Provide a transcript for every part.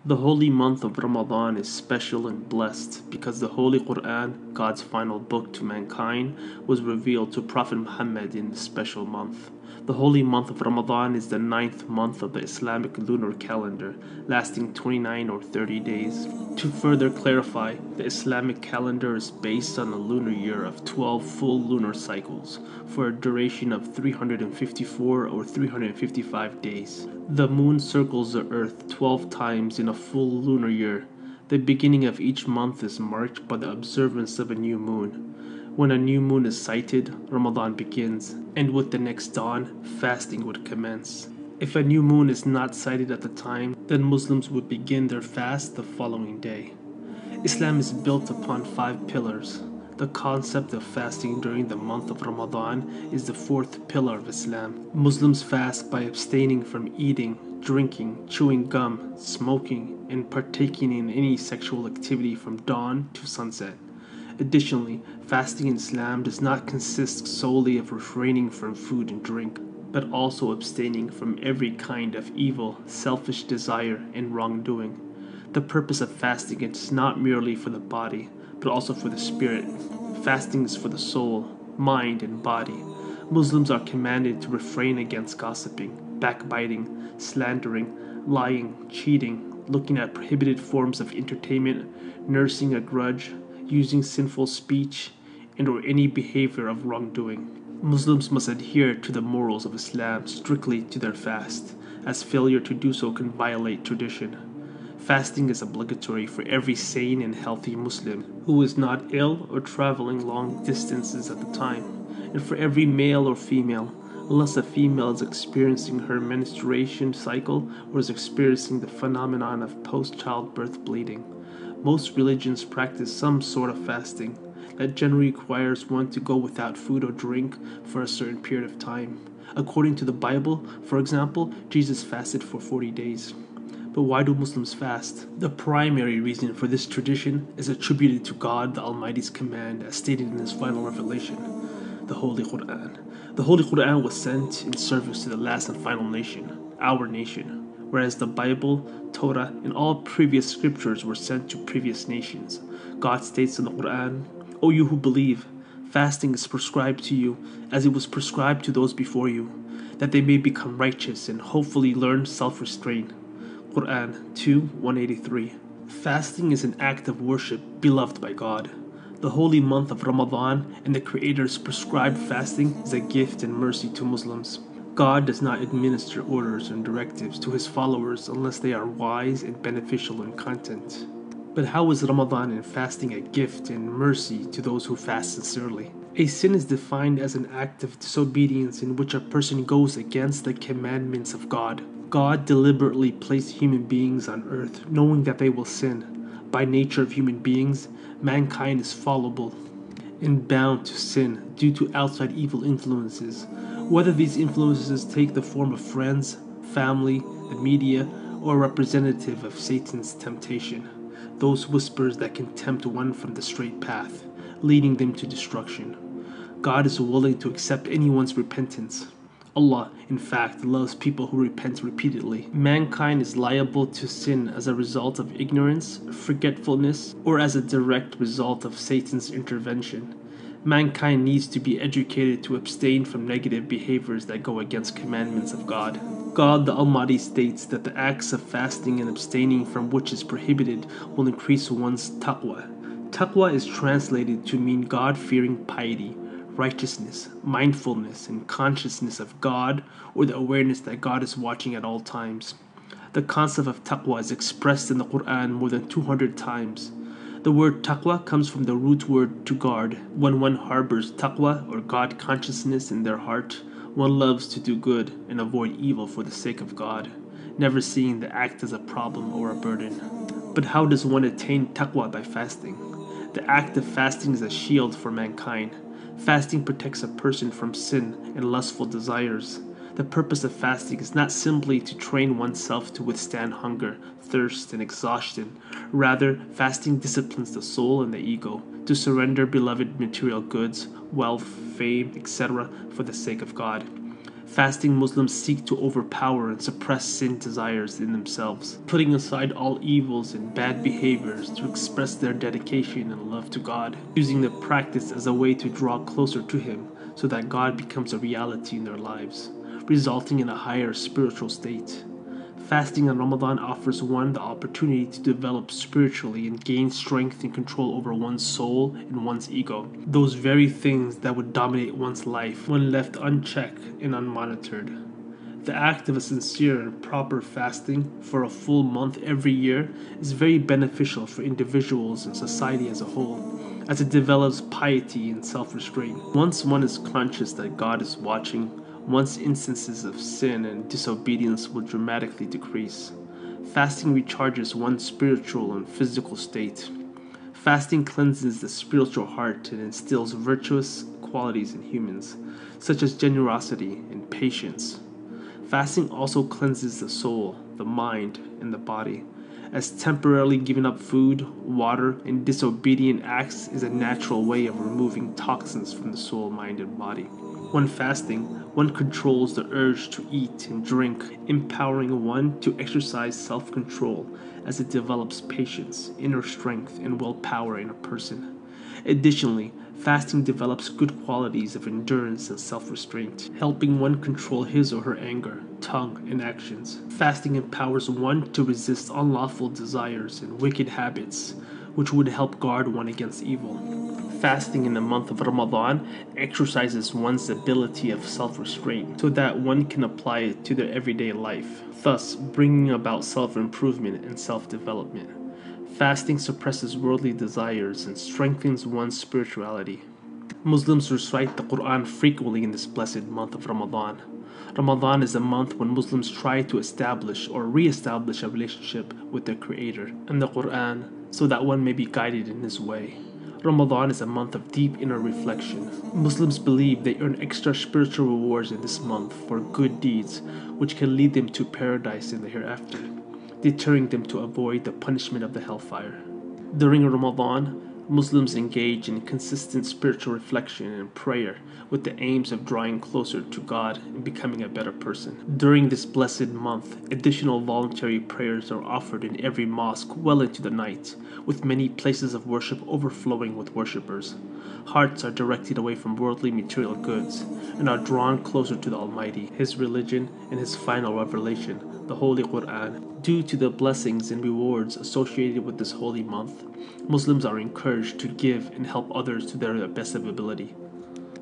The holy month of Ramadan is special and blessed because the Holy Quran, God's final book to mankind, was revealed to Prophet Muhammad in this special month. The holy month of Ramadan is the 9th month of the Islamic lunar calendar, lasting 29 or 30 days. To further clarify, the Islamic calendar is based on a lunar year of 12 full lunar cycles for a duration of 354 or 355 days. The moon circles the earth 12 times in a full lunar year. The beginning of each month is marked by the observance of a new moon. When a new moon is sighted, Ramadan begins, and with the next dawn, fasting would commence. If a new moon is not sighted at the time, then Muslims would begin their fast the following day. Islam is built upon 5 pillars. The concept of fasting during the month of Ramadan is the 4th pillar of Islam. Muslims fast by abstaining from eating, drinking, chewing gum, smoking, and partaking in any sexual activity from dawn to sunset. Additionally, fasting in Islam does not consist solely of refraining from food and drink, but also abstaining from every kind of evil, selfish desire, and wrongdoing. The purpose of fasting is not merely for the body, but also for the spirit. Fasting is for the soul, mind, and body. Muslims are commanded to refrain against gossiping, backbiting, slandering, lying, cheating, looking at prohibited forms of entertainment, nursing a grudge, using sinful speech, and or any behavior of wrongdoing. Muslims must adhere to the morals of Islam strictly to their fast, as failure to do so can violate tradition. Fasting is obligatory for every sane and healthy Muslim who is not ill or traveling long distances at the time, and for every male or female, unless a female is experiencing her menstruation cycle or is experiencing the phenomenon of post-childbirth bleeding. Most religions practice some sort of fasting that generally requires one to go without food or drink for a certain period of time. According to the Bible, for example, Jesus fasted for 40 days. But why do Muslims fast? The primary reason for this tradition is attributed to God the Almighty's command as stated in His final revelation, the Holy Quran. The Holy Quran was sent in service to the last and final nation, our nation, whereas the Bible, Torah, and all previous scriptures were sent to previous nations. God states in the Quran, O you who believe, fasting is prescribed to you as it was prescribed to those before you, that they may become righteous and hopefully learn self-restraint. Quran 2:183. Fasting is an act of worship beloved by God. The holy month of Ramadan and the Creator's prescribed fasting is a gift and mercy to Muslims. God does not administer orders and directives to His followers unless they are wise and beneficial in content. But how is Ramadan and fasting a gift and mercy to those who fast sincerely? A sin is defined as an act of disobedience in which a person goes against the commandments of God. God deliberately placed human beings on earth knowing that they will sin. By nature of human beings, mankind is fallible and bound to sin due to outside evil influences, whether these influences take the form of friends, family, the media, or a representative of Satan's temptation, those whispers that can tempt one from the straight path, leading them to destruction. God is willing to accept anyone's repentance. Allah, in fact, loves people who repent repeatedly. Mankind is liable to sin as a result of ignorance, forgetfulness, or as a direct result of Satan's intervention. Mankind needs to be educated to abstain from negative behaviors that go against commandments of God. God the Almighty states that the acts of fasting and abstaining from which is prohibited will increase one's taqwa. Taqwa is translated to mean God-fearing piety, righteousness, mindfulness, and consciousness of God, or the awareness that God is watching at all times. The concept of taqwa is expressed in the Quran more than 200 times. The word taqwa comes from the root word to guard. When one harbors taqwa or God consciousness in their heart, one loves to do good and avoid evil for the sake of God, never seeing the act as a problem or a burden. But how does one attain taqwa by fasting? The act of fasting is a shield for mankind. Fasting protects a person from sin and lustful desires. The purpose of fasting is not simply to train oneself to withstand hunger, thirst, and exhaustion. Rather, fasting disciplines the soul and the ego to surrender beloved material goods, wealth, fame, etc. for the sake of God. Fasting Muslims seek to overpower and suppress sin desires in themselves, putting aside all evils and bad behaviors to express their dedication and love to God, using the practice as a way to draw closer to Him so that God becomes a reality in their lives, resulting in a higher spiritual state. Fasting in Ramadan offers one the opportunity to develop spiritually and gain strength and control over one's soul and one's ego, those very things that would dominate one's life when left unchecked and unmonitored. The act of a sincere and proper fasting for a full month every year is very beneficial for individuals and society as a whole, as it develops piety and self-restraint. Once one is conscious that God is watching, one's instances of sin and disobedience will dramatically decrease. Fasting recharges one's spiritual and physical state. Fasting cleanses the spiritual heart and instills virtuous qualities in humans, such as generosity and patience. Fasting also cleanses the soul, the mind, and the body, as temporarily giving up food, water, and disobedient acts is a natural way of removing toxins from the soul, mind, and body. When fasting, one controls the urge to eat and drink, empowering one to exercise self-control as it develops patience, inner strength, and willpower in a person. Additionally, fasting develops good qualities of endurance and self-restraint, helping one control his or her anger, tongue, and actions. Fasting empowers one to resist unlawful desires and wicked habits, which would help guard one against evil. Fasting in the month of Ramadan exercises one's ability of self-restraint so that one can apply it to their everyday life, thus bringing about self-improvement and self-development. Fasting suppresses worldly desires and strengthens one's spirituality. Muslims recite the Quran frequently in this blessed month of Ramadan. Ramadan is a month when Muslims try to establish or re-establish a relationship with their Creator and the Quran so that one may be guided in His way. Ramadan is a month of deep inner reflection. Muslims believe they earn extra spiritual rewards in this month for good deeds, which can lead them to paradise in the hereafter, deterring them to avoid the punishment of the hellfire. During Ramadan, Muslims engage in consistent spiritual reflection and prayer with the aims of drawing closer to God and becoming a better person. During this blessed month, additional voluntary prayers are offered in every mosque well into the night, with many places of worship overflowing with worshippers. Hearts are directed away from worldly material goods and are drawn closer to the Almighty, His religion, and His final revelation, the Holy Quran. Due to the blessings and rewards associated with this holy month, Muslims are encouraged to give and help others to their best of ability.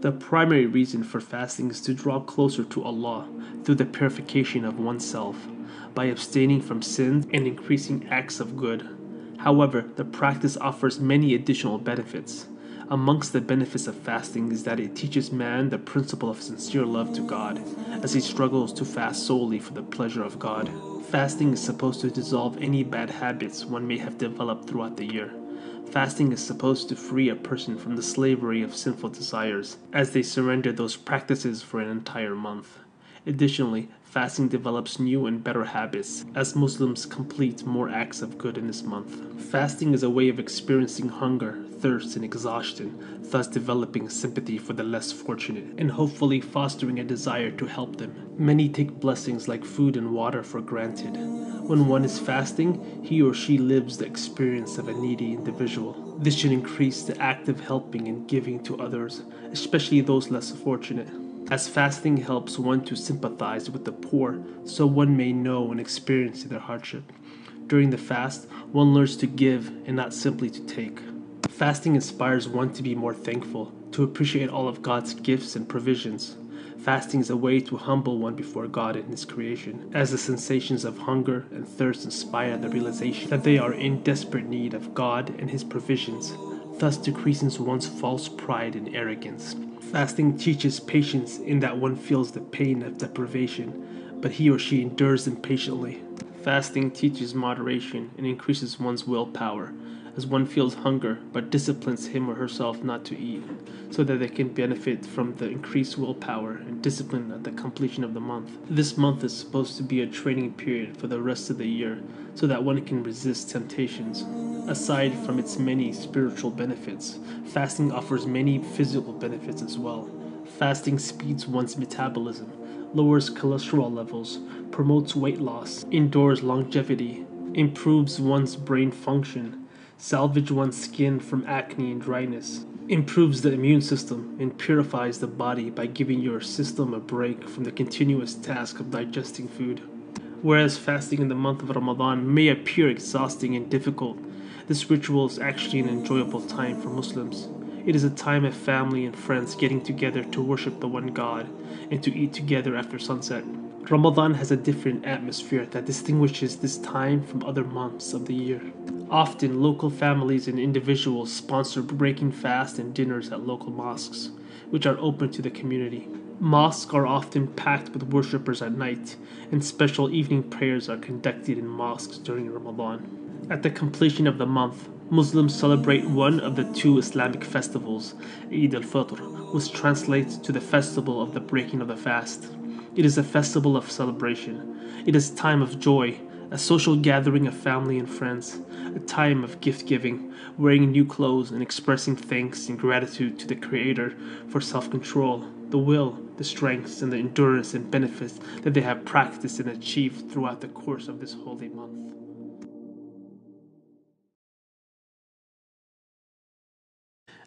The primary reason for fasting is to draw closer to Allah through the purification of oneself by abstaining from sins and increasing acts of good. However, the practice offers many additional benefits. Amongst the benefits of fasting is that it teaches man the principle of sincere love to God, as he struggles to fast solely for the pleasure of God. Fasting is supposed to dissolve any bad habits one may have developed throughout the year. Fasting is supposed to free a person from the slavery of sinful desires, as they surrender those practices for an entire month. Additionally, fasting develops new and better habits as Muslims complete more acts of good in this month. Fasting is a way of experiencing hunger, thirst, and exhaustion, thus developing sympathy for the less fortunate and hopefully fostering a desire to help them. Many take blessings like food and water for granted. When one is fasting, he or she lives the experience of a needy individual. This should increase the act of helping and giving to others, especially those less fortunate, as fasting helps one to sympathize with the poor so one may know and experience their hardship. During the fast, one learns to give and not simply to take. Fasting inspires one to be more thankful, to appreciate all of God's gifts and provisions. Fasting is a way to humble one before God and His creation, as the sensations of hunger and thirst inspire the realization that they are in desperate need of God and His provisions, thus decreasing one's false pride and arrogance. Fasting teaches patience in that one feels the pain of deprivation, but he or she endures them patiently. Fasting teaches moderation and increases one's willpower, as one feels hunger but disciplines him or herself not to eat, so that they can benefit from the increased willpower and discipline at the completion of the month. This month is supposed to be a training period for the rest of the year, so that one can resist temptations. Aside from its many spiritual benefits, fasting offers many physical benefits as well. Fasting speeds one's metabolism. lowers cholesterol levels, promotes weight loss, endures longevity, improves one's brain function, salvage one's skin from acne and dryness, improves the immune system, and purifies the body by giving your system a break from the continuous task of digesting food. Whereas fasting in the month of Ramadan may appear exhausting and difficult, this ritual is actually an enjoyable time for Muslims. It is a time of family and friends getting together to worship the one God and to eat together after sunset. Ramadan has a different atmosphere that distinguishes this time from other months of the year. Often, local families and individuals sponsor breaking fast and dinners at local mosques, which are open to the community. Mosques are often packed with worshippers at night, and special evening prayers are conducted in mosques during Ramadan. At the completion of the month, Muslims celebrate one of the two Islamic festivals, Eid al-Fitr, which translates to the festival of the breaking of the fast. It is a festival of celebration. It is a time of joy, a social gathering of family and friends, a time of gift-giving, wearing new clothes and expressing thanks and gratitude to the Creator for self-control, the will, the strengths, and the endurance and benefits that they have practiced and achieved throughout the course of this holy month.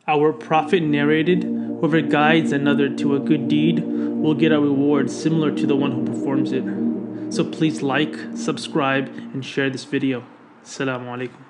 Our Prophet narrated, "Whoever guides another to a good deed will get a reward similar to the one who performs it." So please like, subscribe, and share this video. Assalamu alaikum.